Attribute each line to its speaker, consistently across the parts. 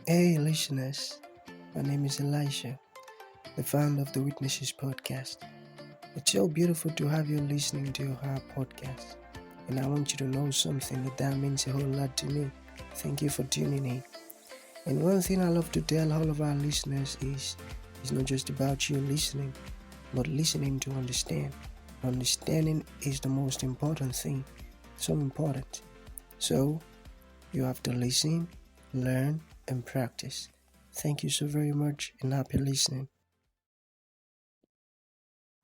Speaker 1: Hey, listeners. My name is Elisha, the founder of the Witnesses podcast. It's so beautiful to have you listening to our podcast. And I want you to know something that means a whole lot to me. Thank you for tuning in. And one thing I love to tell all of our listeners is it's not just about you listening, but listening to understand. Understanding is the most important thing. So important. So you have to listen, learn, and practice. Thank you so very much and happy listening.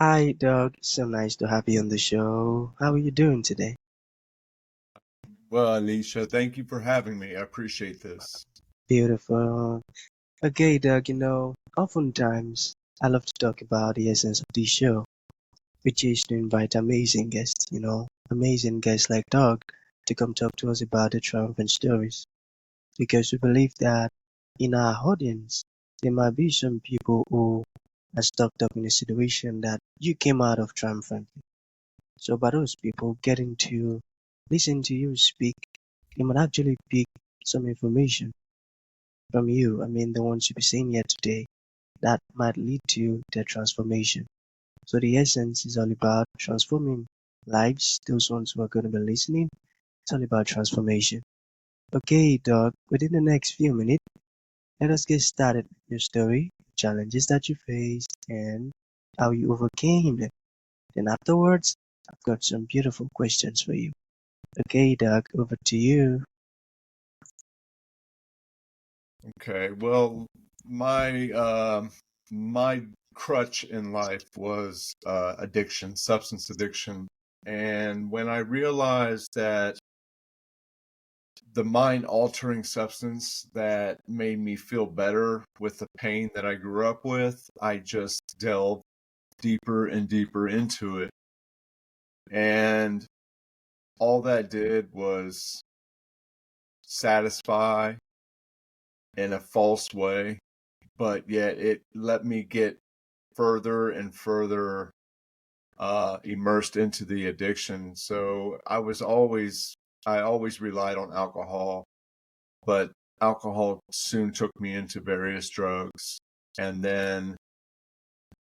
Speaker 2: Hi, Doug. So nice to have you on the show. How are you doing today?
Speaker 3: Well, Alicia, thank you for having me. I appreciate this.
Speaker 2: Beautiful. Okay, Doug, oftentimes I love to talk about the essence of this show, which is to invite amazing guests, amazing guests like Doug to come talk to us about the triumphant stories. Because we believe that in our audience, there might be some people who are stuck up in a situation that you came out of triumphantly. So by those people getting to listen to you speak, they might actually pick some information from you. I mean, the ones you'll be saying here today that might lead to their transformation. So the essence is all about transforming lives, those ones who are going to be listening. It's all about transformation. Okay, Doc, within the next few minutes, let us get started with your story, challenges that you faced, and how you overcame them. Then afterwards, I've got some beautiful questions for you. Okay, Doug, over to you.
Speaker 3: Okay. Well, my crutch in life was addiction, substance addiction. And when I realized that the mind altering substance that made me feel better with the pain that I grew up with, I just delved deeper and deeper into it. And all that did was satisfy in a false way, but yet it let me get further and further immersed into the addiction. So I always relied on alcohol, but alcohol soon took me into various drugs. And then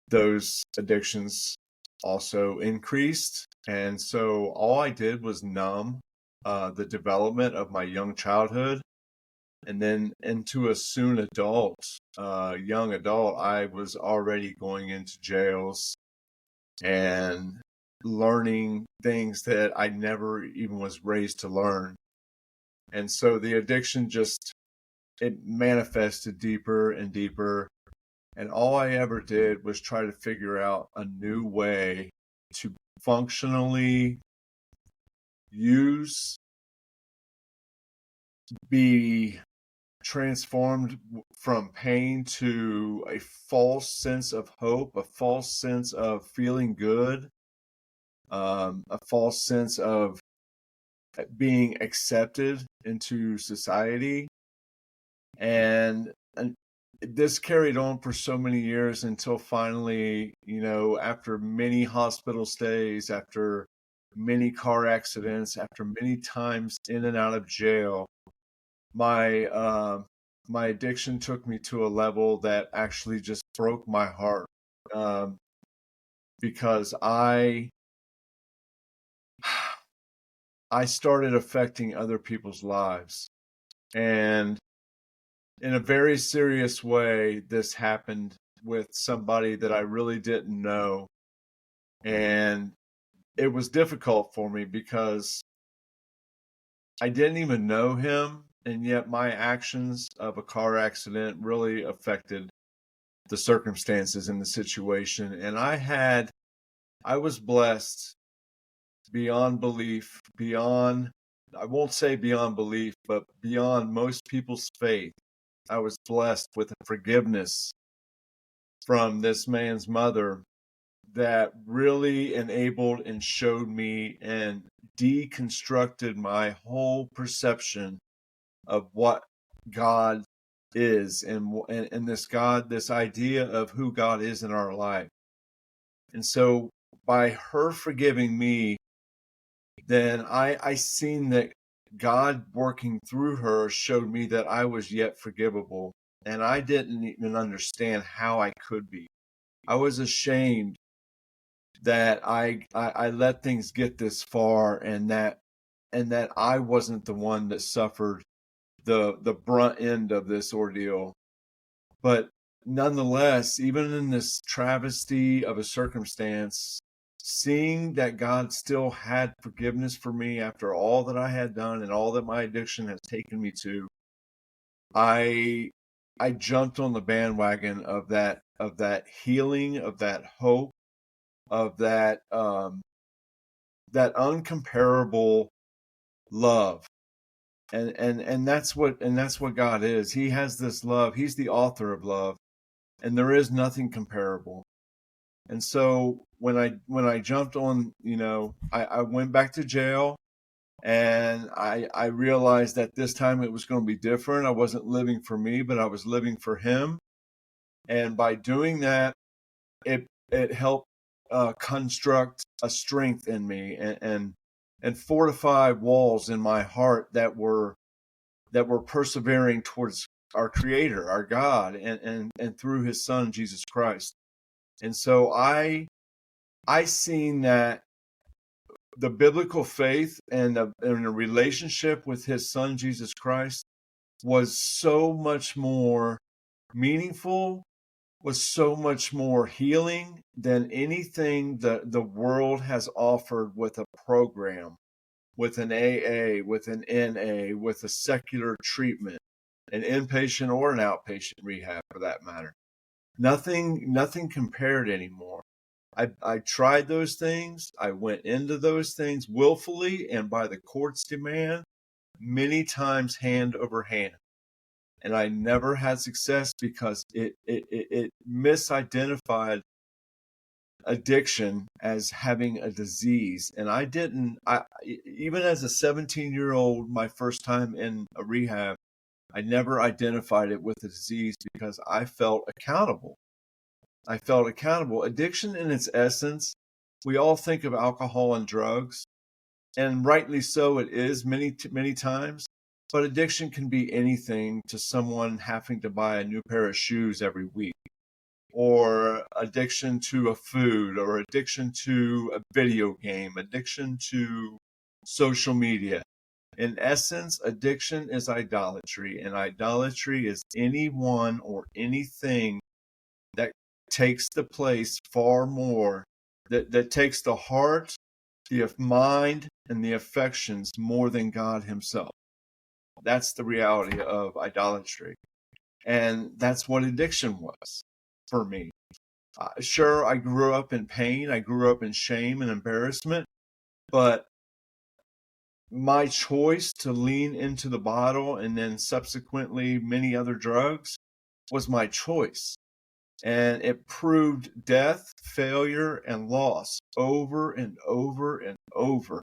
Speaker 3: those addictions also increased. And so all I did was numb the development of my young childhood. And then into a soon adult, young adult, I was already going into jails and learning things that I never even was raised to learn. And so the addiction it manifested deeper and deeper. And all I ever did was try to figure out a new way to functionally use, be transformed from pain to a false sense of hope, a false sense of feeling good, a false sense of being accepted into society. And this carried on for so many years until finally, after many hospital stays, after many car accidents, after many times in and out of jail, my my addiction took me to a level that actually just broke my heart, um, because I started affecting other people's lives. And in a very serious way, this happened with somebody that I really didn't know. And it was difficult for me because I didn't even know him. And yet my actions of a car accident really affected the circumstances and the situation. And I was blessed beyond belief, I won't say beyond belief, but beyond most people's faith. I was blessed with forgiveness from this man's mother that really enabled and showed me and deconstructed my whole perception of what God is, and this idea of who God is in our life. And so by her forgiving me, then I seen that God working through her showed me that I was yet forgivable, and I didn't even understand how I could be. I was ashamed that I let things get this far, and that I wasn't the one that suffered the brunt end of this ordeal. But nonetheless, even in this travesty of a circumstance, seeing that God still had forgiveness for me after all that I had done and all that my addiction has taken me to, I jumped on the bandwagon of that healing, of that hope, of that that uncomparable love. And that's what God is. He has this love. He's the author of love, and there is nothing comparable. And so when I jumped on, I went back to jail, and I realized that this time it was going to be different. I wasn't living for me, but I was living for him. And by doing that, it helped construct a strength in me, and fortify walls in my heart that were persevering towards our Creator, our God, and through His Son Jesus Christ. And so I seen that the biblical faith and a relationship with His Son Jesus Christ was so much more meaningful, was so much more healing than anything that the world has offered with a program, with an AA, with an NA, with a secular treatment, an inpatient or an outpatient rehab for that matter. Nothing compared anymore. I tried those things. I went into those things willfully and by the court's demand, many times hand over hand. And I never had success because it misidentified addiction as having a disease. And I even as a 17-year-old, my first time in a rehab, I never identified it with a disease because I felt accountable. Addiction in its essence, we all think of alcohol and drugs, and rightly so it is many times. But addiction can be anything to someone having to buy a new pair of shoes every week, or addiction to a food, or addiction to a video game, addiction to social media. In essence, addiction is idolatry, and idolatry is anyone or anything that takes the place far more, that takes the heart, the mind, and the affections more than God Himself. That's the reality of idolatry. And that's what addiction was for me. Sure, I grew up in pain. I grew up in shame and embarrassment. But my choice to lean into the bottle and then subsequently many other drugs was my choice. And it proved death, failure, and loss over and over and over.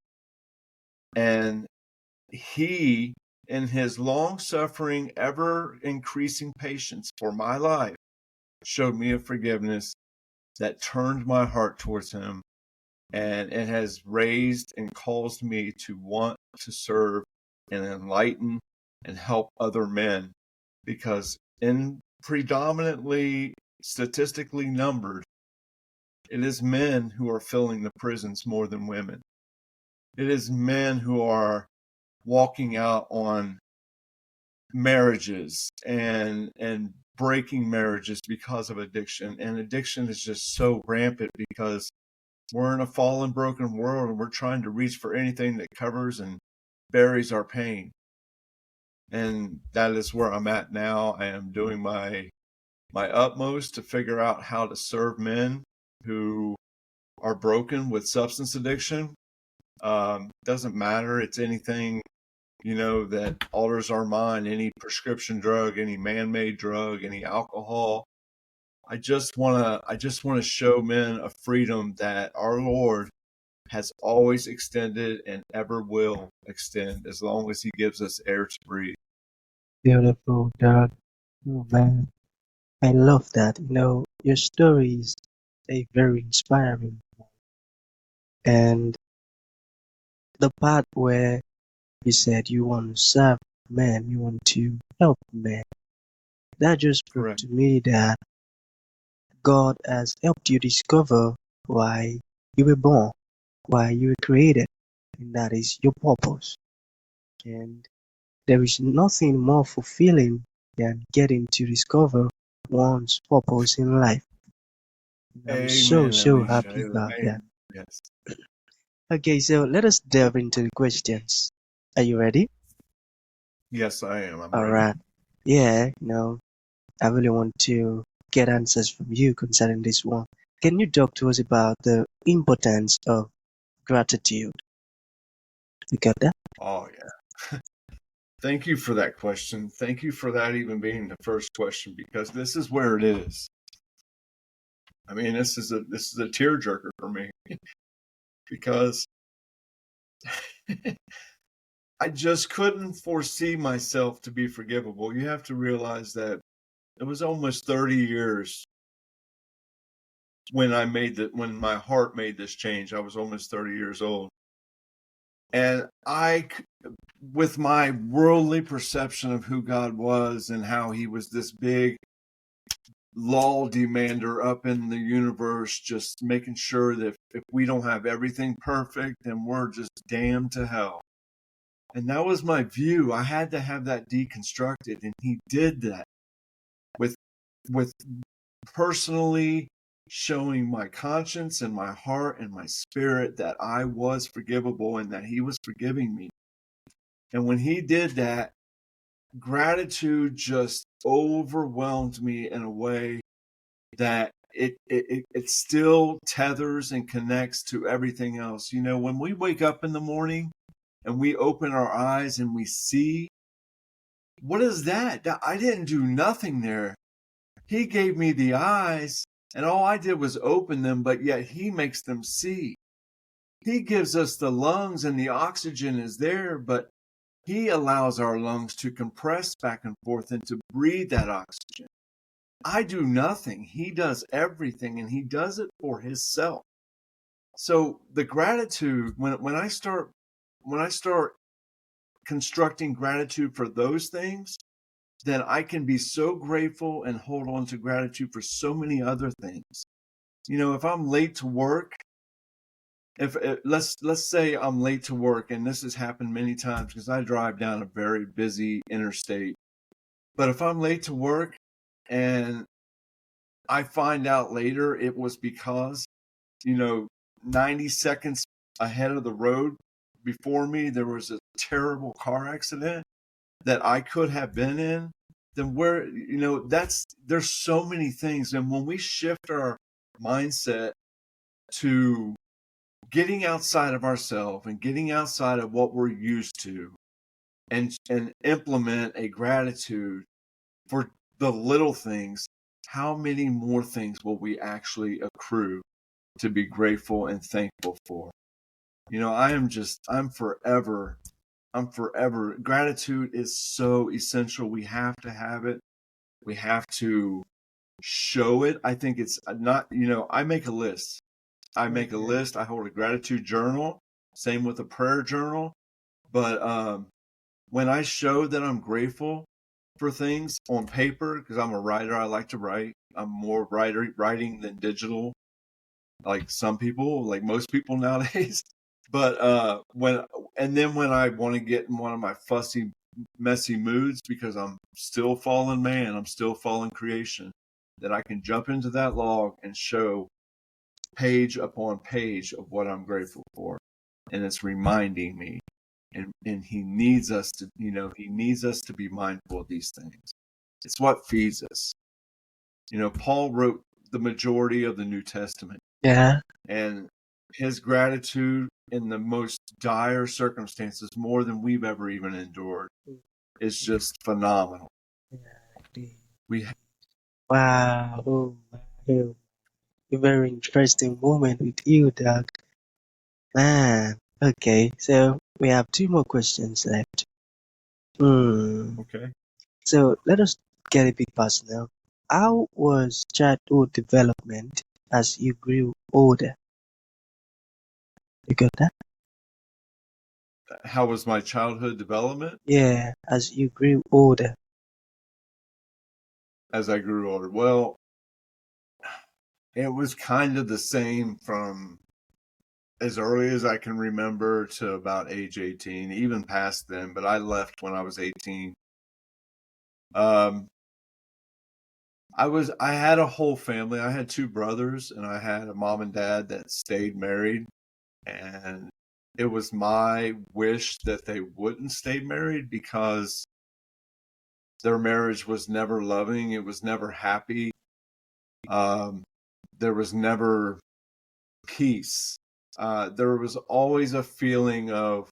Speaker 3: And He, in His long-suffering, ever-increasing patience for my life, showed me a forgiveness that turned my heart towards Him, and it has raised and caused me to want to serve and enlighten and help other men, because in predominantly statistically numbered, it is men who are filling the prisons more than women. It is men who are walking out on marriages and breaking marriages because of addiction. And addiction is just so rampant because we're in a fallen, broken world, and we're trying to reach for anything that covers and buries our pain. And that is where I'm at now. I am doing my utmost to figure out how to serve men who are broken with substance addiction. Doesn't matter. It's anything, that alters our mind, any prescription drug, any man-made drug, any alcohol. I just want to show men a freedom that our Lord has always extended and ever will extend as long as He gives us air to breathe.
Speaker 2: Beautiful, Doug. Oh man, I love that. Your story is a very inspiring, and the part where You said you want to serve men, you want to help men. That just proved
Speaker 3: Correct.
Speaker 2: to me that God has helped you discover why you were born, why you were created, and that is your purpose. And there is nothing more fulfilling than getting to discover one's purpose in life. And I'm so,
Speaker 3: Amen,
Speaker 2: so
Speaker 3: Alicia.
Speaker 2: happy about that.
Speaker 3: Amen. Yes.
Speaker 2: Okay, so let us delve into the questions. Are you ready?
Speaker 3: Yes, I am. I'm
Speaker 2: All
Speaker 3: ready.
Speaker 2: right. Yeah, I really want to get answers from you concerning this one. Can you talk to us about the importance of gratitude? You got that?
Speaker 3: Oh, yeah. Thank you for that question. Thank you for that even being the first question because this is where it is. I mean, this is a tearjerker for me because I just couldn't foresee myself to be forgivable. You have to realize that it was almost 30 years when my heart made this change. I was almost 30 years old. And with my worldly perception of who God was and how he was this big law demander up in the universe, just making sure that if we don't have everything perfect, then we're just damned to hell. And that was my view. I had to have that deconstructed, and he did that with with personally showing my conscience and my heart and my spirit that I was forgivable and that he was forgiving me. And when he did that, gratitude just overwhelmed me in a way that it still tethers and connects to everything else. You know, when we wake up in the morning and we open our eyes and we see, what is that? I didn't do nothing there. He gave me the eyes, and all I did was open them, but yet he makes them see. He gives us the lungs, and the oxygen is there, but he allows our lungs to compress back and forth and to breathe that oxygen. I do nothing. He does everything, and he does it for himself. So the gratitude, when I start constructing gratitude for those things, then I can be so grateful and hold on to gratitude for so many other things. You know, if I'm late to work, if let's say I'm late to work, and this has happened many times because I drive down a very busy interstate. But if I'm late to work and I find out later it was because, 90 seconds ahead of the road before me, there was a terrible car accident that I could have been in, then there's so many things. And when we shift our mindset to getting outside of ourselves and getting outside of what we're used to and implement a gratitude for the little things, how many more things will we actually accrue to be grateful and thankful for? I'm forever. Gratitude is so essential. We have to have it. We have to show it. I think it's not, I make a list. I hold a gratitude journal. Same with a prayer journal. But when I show that I'm grateful for things on paper, because I'm a writer, I like to write. I'm more writing than digital, like some people, like most people nowadays. But when I want to get in one of my fussy, messy moods because I'm still fallen man, I'm still fallen creation, that I can jump into that log and show page upon page of what I'm grateful for. And it's reminding me. And he needs us to be mindful of these things. It's what feeds us. Paul wrote the majority of the New Testament.
Speaker 2: Yeah.
Speaker 3: And his gratitude in the most dire circumstances, more than we've ever even endured, is just phenomenal. We
Speaker 2: Wow. Oh, wow. A very interesting moment with you, Doug. Man. Okay, so we have two more questions left.
Speaker 3: Okay.
Speaker 2: So let us get a bit personal. How was childhood development as you grew older? You got that?
Speaker 3: how was my childhood development
Speaker 2: Yeah, as you grew older.
Speaker 3: as I grew older? Well, it was kind of the same from as early as I can remember to about age 18, even past then, but I left when I was 18. Um, I had a whole family. I had two brothers and I had a mom and dad that stayed married, and it was my wish that they wouldn't stay married because their marriage was never loving, it was never happy. Um, there was never peace. There was always a feeling of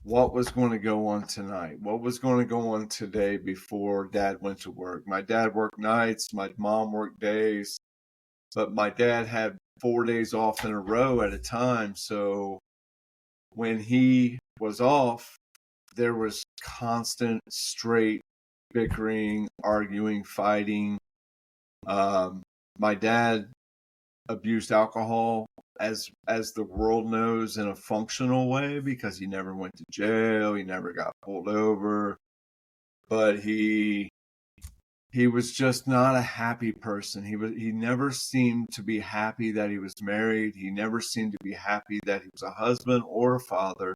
Speaker 3: what was going to go on tonight, what was going to go on today before dad went to work. My dad worked nights, my mom worked days, but my dad had 4 days off in a row at a time. So when he was off, there was constant, straight bickering, arguing, fighting. My dad abused alcohol as the world knows in a functional way because he never went to jail, he never got pulled over, but he was just not a happy person. He never seemed to be happy that he was married. He never seemed to be happy that he was a husband or a father.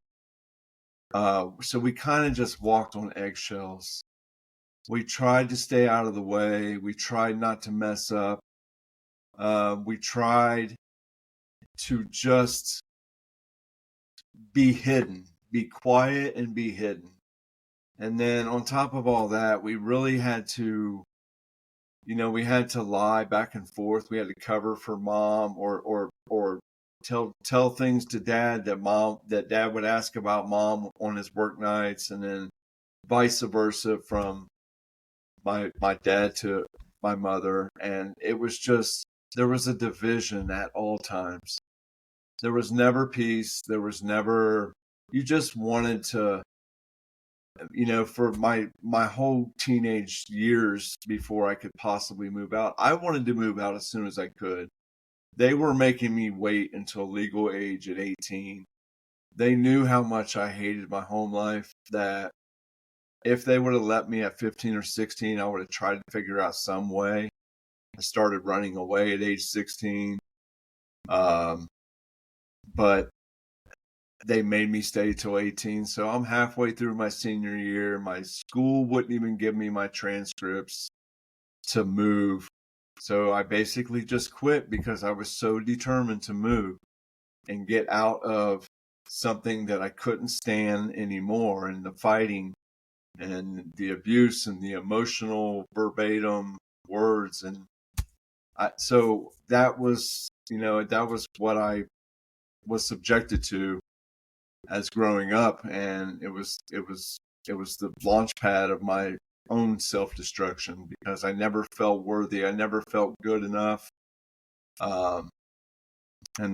Speaker 3: So we kind of just walked on eggshells. We tried to stay out of the way. We tried not to mess up. We tried to just be hidden, be quiet and be hidden. And then on top of all that, we really had to, we had to lie back and forth. We had to cover for mom or tell things to dad that dad would ask about mom on his work nights, and then vice versa from my dad to my mother. And it was just, there was a division at all times. There was never peace. There was never, you just wanted to, for my whole teenage years before I could possibly move out, I wanted to move out as soon as I could. They were making me wait until legal age at 18. They knew how much I hated my home life, that if they would have let me at 15 or 16, I would have tried to figure out some way. I started running away at age 16. But they made me stay till 18. So I'm halfway through my senior year. My school wouldn't even give me my transcripts to move. So I basically just quit because I was so determined to move and get out of something that I couldn't stand anymore, and the fighting and the abuse and the emotional verbatim words. And so that was, that was what I was subjected to as growing up, and it was the launch pad of my own self-destruction because I never felt worthy. I never felt good enough. And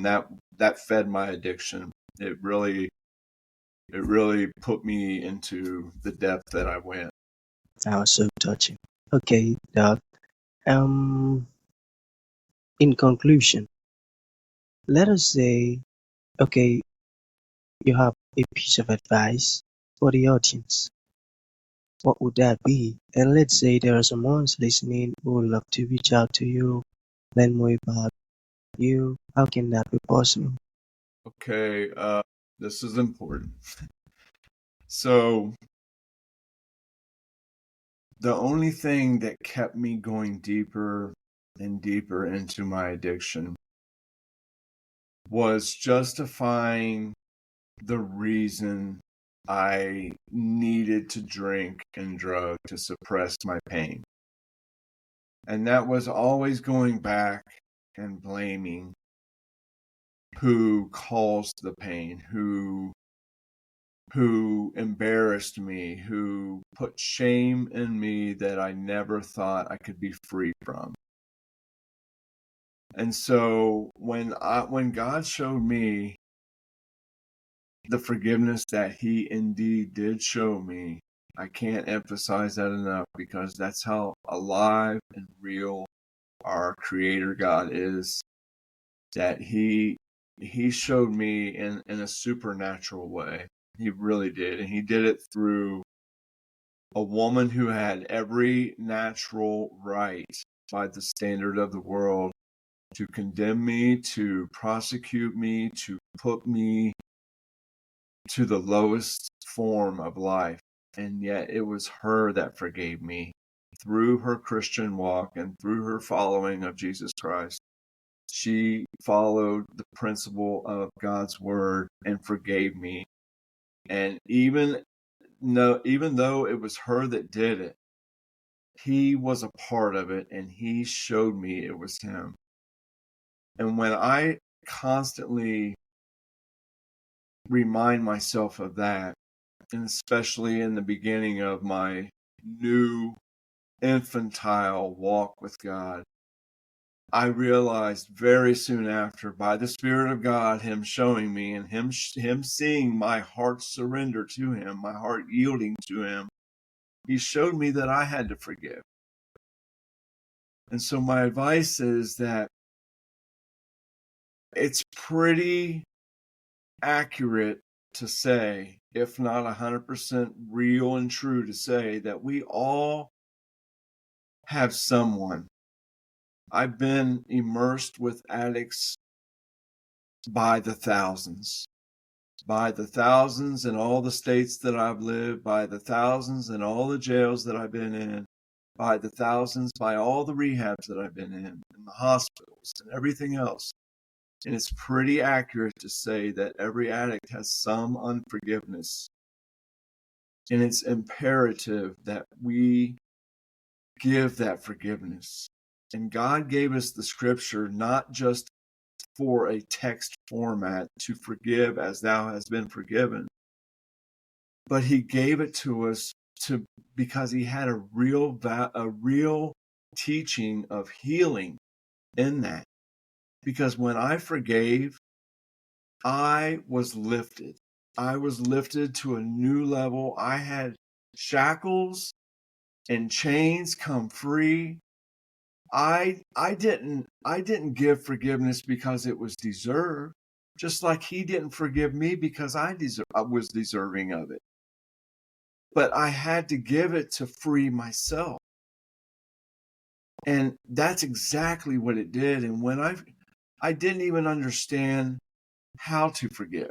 Speaker 3: that fed my addiction. It really put me into the depth that I went.
Speaker 2: That was so touching. Okay, Doug. Um, in conclusion, let us say, okay, you have a piece of advice for the audience. What would that be? And let's say there are someone listening who would love to reach out to you, learn more about you. How can that be possible?
Speaker 3: Okay, this is important. So the only thing that kept me going deeper and deeper into my addiction was justifying the reason I needed to drink and drug to suppress my pain. And that was always going back and blaming who caused the pain, who embarrassed me, who put shame in me that I never thought I could be free from. And so when God showed me the forgiveness that he indeed did show me, I can't emphasize that enough, because that's how alive and real our creator God is, that he showed me in a supernatural way He really did. And he did it through a woman who had every natural right by the standard of the world to condemn me, to prosecute me, to put me to the lowest form of life. And yet it was her that forgave me through her Christian walk and through her following of Jesus Christ. She followed the principle of God's word and forgave me. And even though it was her that did it, he was a part of it, and he showed me it was him. And when I constantly remind myself of that, and especially in the beginning of my new infantile walk with God, I realized very soon after, by the Spirit of God, him showing me and him seeing my heart surrender to him, my heart yielding to him, he showed me that I had to forgive. And so my advice is that it's pretty accurate to say, if not 100% real and true to say, that we all have someone. I've been immersed with addicts by the thousands in all the states that I've lived, by the thousands in all the jails that I've been in, by the thousands, by all the rehabs that I've been in the hospitals and everything else. And it's pretty accurate to say that every addict has some unforgiveness. And it's imperative that we give that forgiveness. And God gave us the scripture not just for a text format to forgive as thou hast been forgiven, but he gave it to us because he had a real teaching of healing in that. Because when I forgave, I was lifted. I was lifted to a new level. I had shackles and chains come free. I didn't give forgiveness because it was deserved, just like he didn't forgive me because I was deserving of it. But I had to give it to free myself. And that's exactly what it did. And when I didn't even understand how to forgive,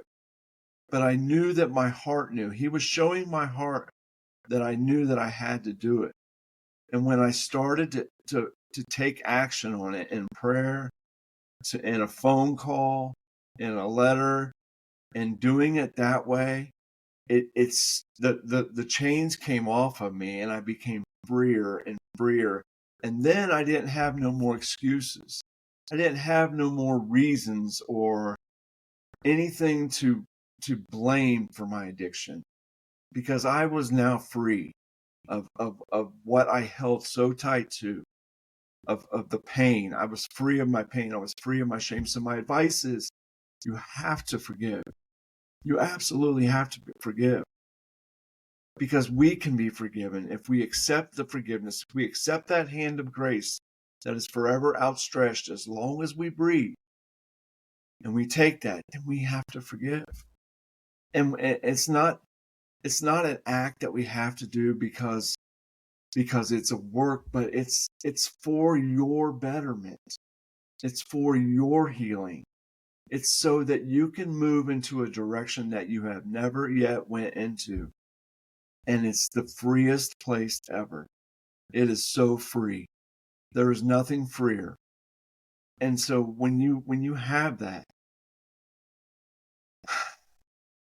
Speaker 3: but I knew that my heart knew. He was showing my heart that I knew that I had to do it. And when I started to take action on it in prayer, in a phone call, in a letter, and doing it that way, it's the chains came off of me, and I became freer and freer. And then I didn't have no more excuses. I didn't have no more reasons or anything to blame for my addiction, because I was now free of what I held so tight to, of the pain. I was free of my pain. I was free of my shame. So my advice is, you have to forgive. You absolutely have to forgive, because we can be forgiven if we accept the forgiveness, if we accept that hand of grace that is forever outstretched as long as we breathe, and we take that, then we have to forgive. And it's not an act that we have to do because it's a work, but it's for your betterment. It's for your healing. It's so that you can move into a direction that you have never yet went into. And it's the freest place ever. It is so free. There is nothing freer. And so when you have that,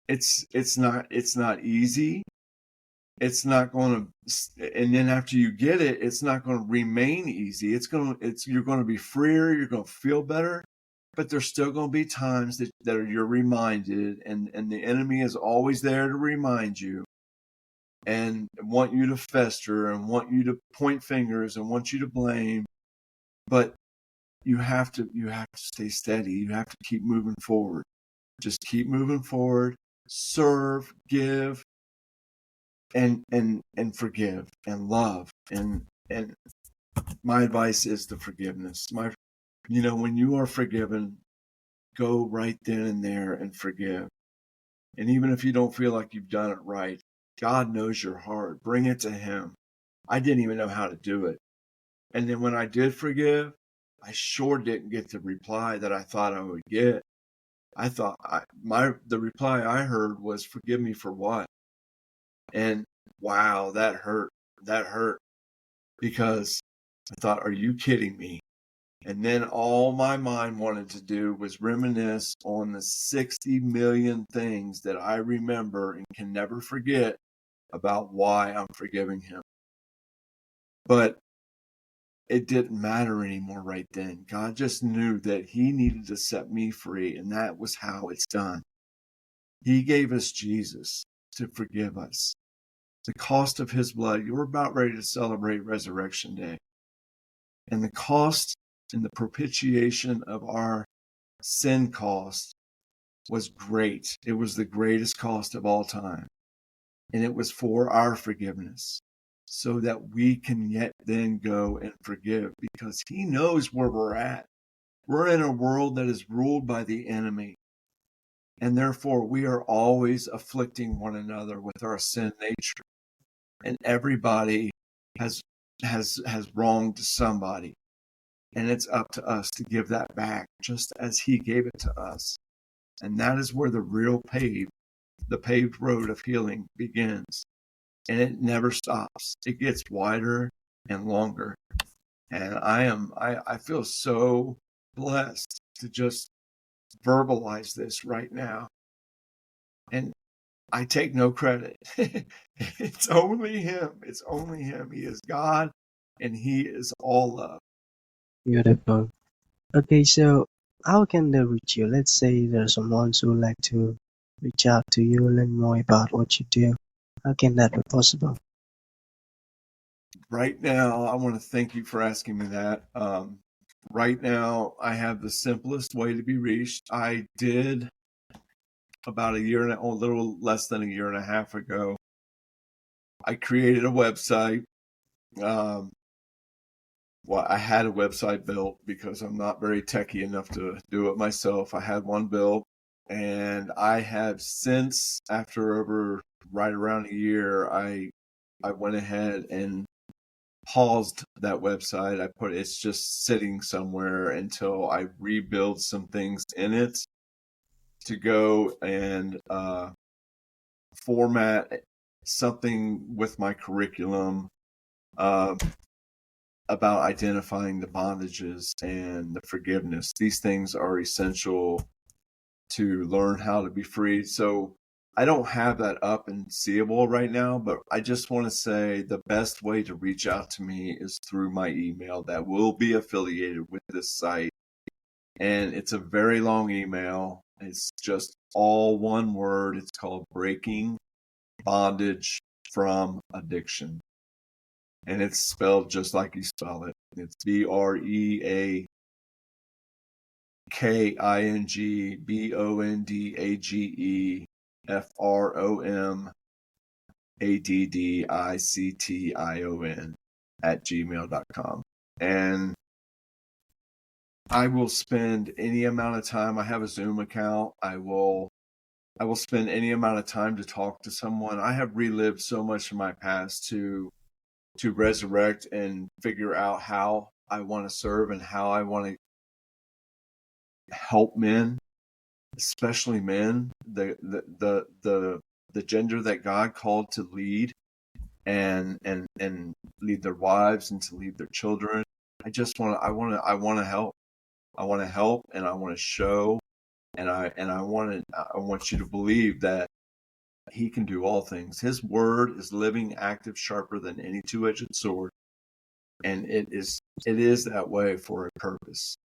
Speaker 3: it's not easy. It's not going to, and then after you get it, it's not going to remain easy. You're going to be freer. You're going to feel better, but there's still going to be times that you're reminded, and the enemy is always there to remind you and want you to fester and want you to point fingers and want you to blame. But you have to stay steady. You have to keep moving forward. Just keep moving forward. Serve, give, and forgive and love. And my advice is the forgiveness. When you are forgiven, go right then and there and forgive. And even if you don't feel like you've done it right, God knows your heart. Bring it to him. I didn't even know how to do it. And then when I did forgive, I sure didn't get the reply that I thought I would get. I thought the reply I heard was, forgive me for what? And wow, that hurt. That hurt, because I thought, are you kidding me? And then all my mind wanted to do was reminisce on the 60 million things that I remember and can never forget about why I'm forgiving him. But it didn't matter anymore right then. God just knew that he needed to set me free, and that was how it's done. He gave us Jesus to forgive us. The cost of his blood. You're about ready to celebrate Resurrection Day. And the cost and the propitiation of our sin cost was great. It was the greatest cost of all time. And it was for our forgiveness, so that we can yet then go and forgive, because he knows where we're at. We're in a world that is ruled by the enemy. And therefore we are always afflicting one another with our sin nature. And everybody has wronged somebody. And it's up to us to give that back, just as he gave it to us. And that is where the real paved road of healing begins. And it never stops. It gets wider and longer. And I feel so blessed to just verbalize this right now. And I take no credit. It's only him. It's only him. He is God, and he is all love.
Speaker 2: Beautiful. Okay, so how can they reach you? Let's say there's someone who would like to reach out to you, learn more about what you do. How can that be possible?
Speaker 3: Right now, I want to thank you for asking me that. Right now, I have the simplest way to be reached. I did about a little less than a year and a half ago. I created a website. I had a website built because I'm not very techie enough to do it myself. I had one built, and I have since, after right around a year, I went ahead and paused that website. It's just sitting somewhere until I rebuild some things in it to go and format something with my curriculum about identifying the bondages and the forgiveness. These things are essential to learn how to be free. So I don't have that up and seeable right now, but I just want to say the best way to reach out to me is through my email that will be affiliated with this site. And it's a very long email. It's just all one word. It's called Breaking Bondage from Addiction. And it's spelled just like you spell it. It's BREKINGBONDAGEFROMADDICTION And I will spend any amount of time. I have a Zoom account. I will spend any amount of time to talk to someone. I have relived so much of my past to resurrect and figure out how I want to serve and how I want to help men, especially men, the gender that God called to lead and lead their wives and to lead their children. I want to help. I want to help, and I want to show, and I want you to believe that he can do all things. His word is living, active, sharper than any two-edged sword, and it is that way for a purpose.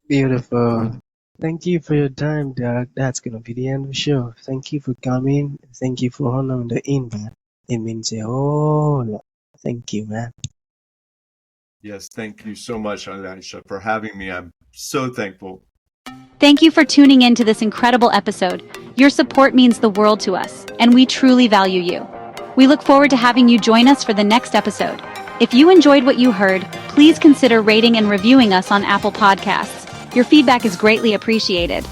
Speaker 2: Beautiful. Thank you for your time, Doug. That's gonna be the end of the show. Thank you for coming. Thank you for honoring the invite. It means a whole lot. Thank you, man.
Speaker 3: Yes, thank you so much, Elisha, for having me. I'm so thankful.
Speaker 4: Thank you for tuning in to this incredible episode. Your support means the world to us, and we truly value you. We look forward to having you join us for the next episode. If you enjoyed what you heard, please consider rating and reviewing us on Apple Podcasts. Your feedback is greatly appreciated.